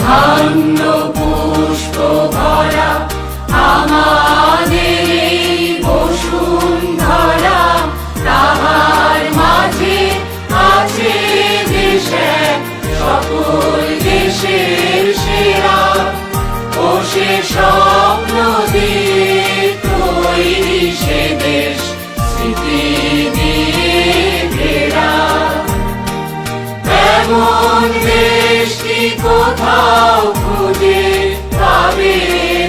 ধন্য পুষ্প ভরা আমাদের এই বসুন্ধরা, তাহার মাঝে আছে দেশ এক, সকল দেশের সেরা। ও সে স্বপ্ন দিয়ে তৈরি সে দেশ, স্মৃতি দিয়ে ঘেরা। এমন দেশ কি কোথাও খুঁজে পাবে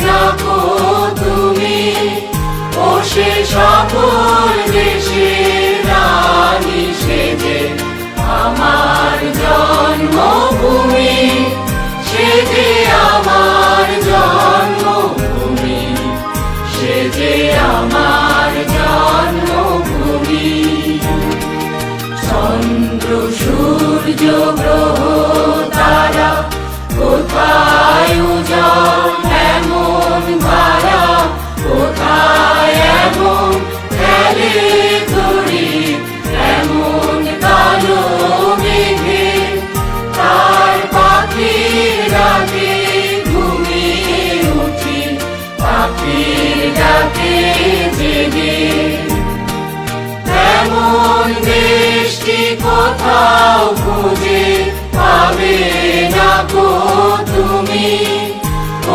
না গো তুমি, ও সে সকল দেশের রানী সেজে আমার জন্মভূমি, সে যে আমার জন্মভূমি, সে যে আমার জন্মভূমি। চন্দ্র সূর্য গ্রহ তারা কোথায় উজ্জ্বল এমন ধারা, কোথায় এমন খেলে তরি এমন কালো মেঘে, তার পাখির ডাকে ঘুমিয়ে উঠি, পাখির ডাকে জেগে। এমন দেশটি কোথাও খুঁজে পাবে না গো তুমি,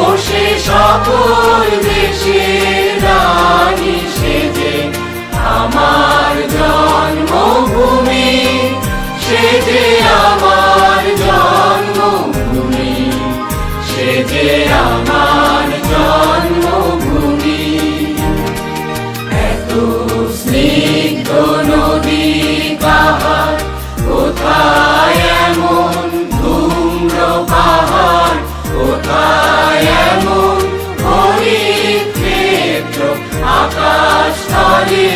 ও সে সকল দেশের রানী সেজে আমার জন্মভূমি, সে যে আমার জন্মভূমি, সে যে আমার জন্মভূমি। এত স্নিগ্ধ নদী কাহার, কোথায় এমন ধূম্র পাহাড়, কোথায় এমন হরিৎ ক্ষেত্র আকাশ তলে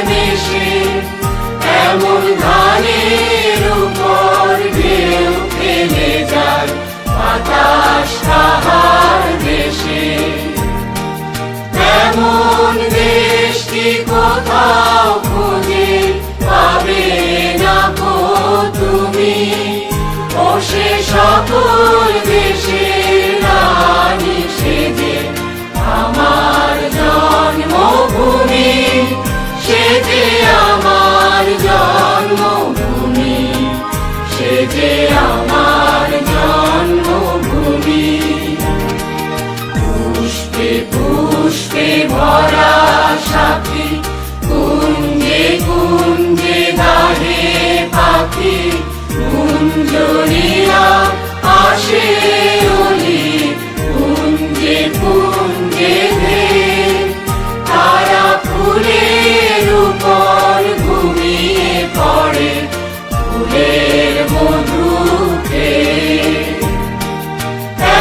মিশে, এমন ধানের উপর ঢেউ খেলে যায় বাতাস তাহার দেশে। এমন দেশটি কোথাও খুঁজে পাবে না গো তুমি, ও সে সকল দেশের রানী সেজে আমার জন্মভূমি, সে যে আমার জন্মভূমি, সে যে আমার জন্মভূমি। পুষ্পে পুষ্পে ভরা সাথী, কুঞ্জে কুঞ্জে গাহে পাখি, কুঞ্জরিয়া আসে অলি, কুঞ্জে কুঞ্জে ধে, তারা ফুলের উপর ঘুমিয়ে পড়ে ফুলের মধু খেয়ে।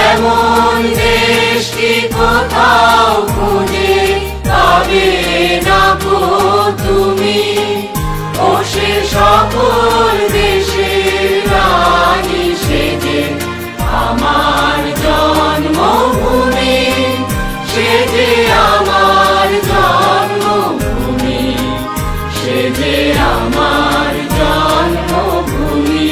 এমন দেশটি কোথাও খুঁজে পাবে না গো তুমি, ও সে সকল দেশের রানী সেজে আমার জন্মভূমি, সে যে আমার জন্মভূমি, সে যে আমার জন্মভূমি।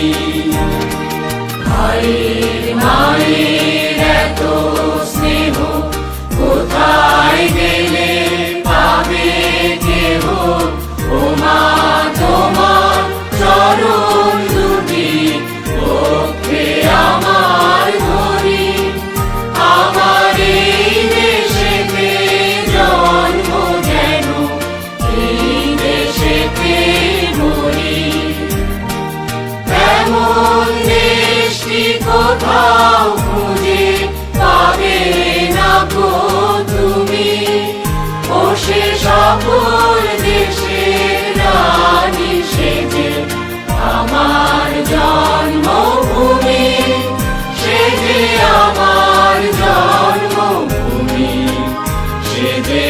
ভাইয়ের মায়ের এত স্নেহ কোথায় গেলে পাবে কেহ, ও মা তোমার চরণ দুটি পক্ষে আমার ধরি, আমার এই দেশেতে জন্ম যেন এই দেশেতে মরি। এমন দেশটি কোথাও খুঁজে পাবে না গো তুমি, ও সে সকল দেশের রানী সেজে আমার জন্মভূমি, সে যে আমার জন্মভূমি, সে যে